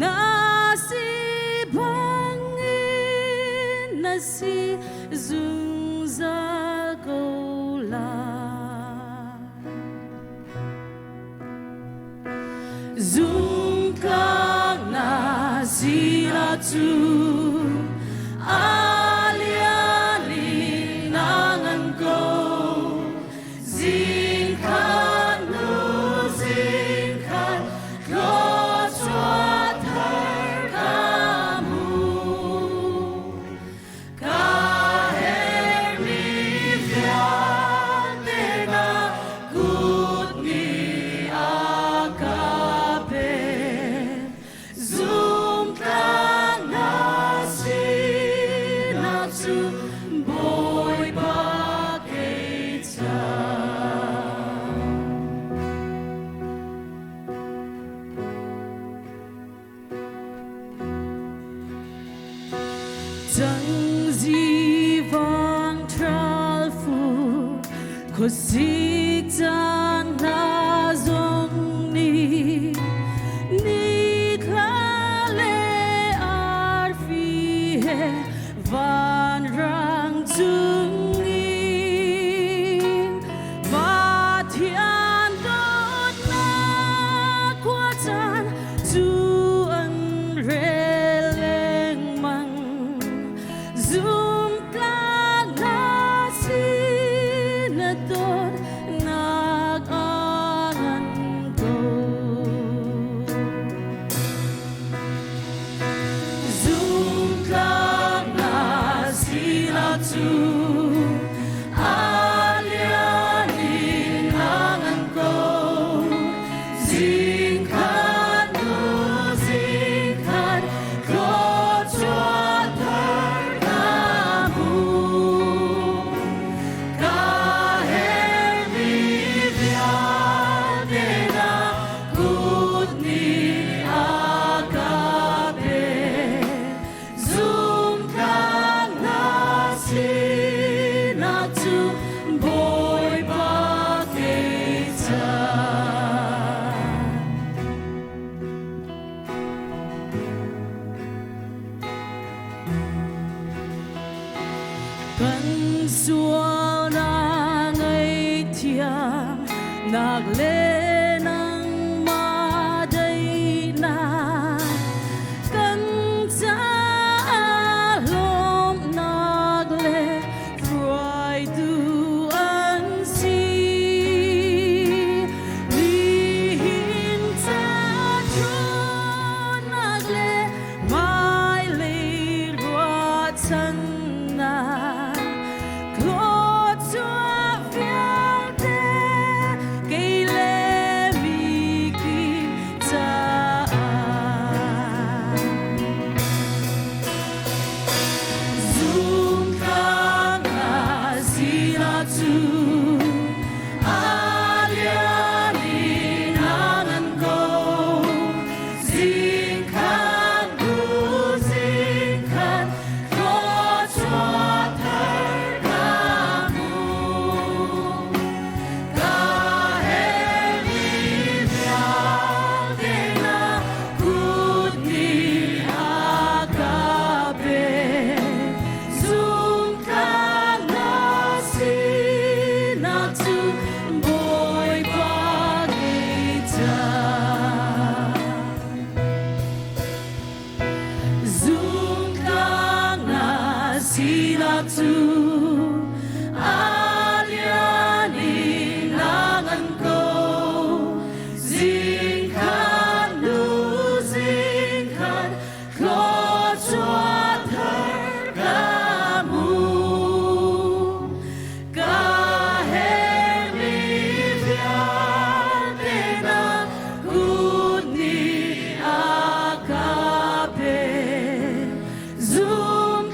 na si bangin na si dung za câu la dung ka na si la tu chẳng gì vang trao phù có gì tan na dòng ni ni khá lệ ar phi he van rang chung ni và thiên đốt na qua chan chu an re leng mang zoom ka na si na ton nag angan ko zoom ka na si na tu alianin angan ko zing kan nu zing kan ko cơn xua na ngày thiam nạc lê nang ma đây na cơn cha lom nạc lê phai du an si li hin cha chun nạc lê mai lê rua chân na tu aliani nangan ko zing kan nu zing kan ko chua thar kamu ka he mi vya na kuni akape zoom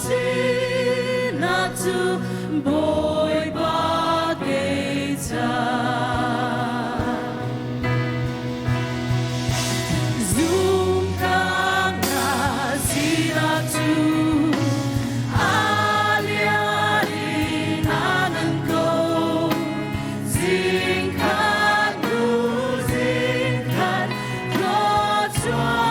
see Chúa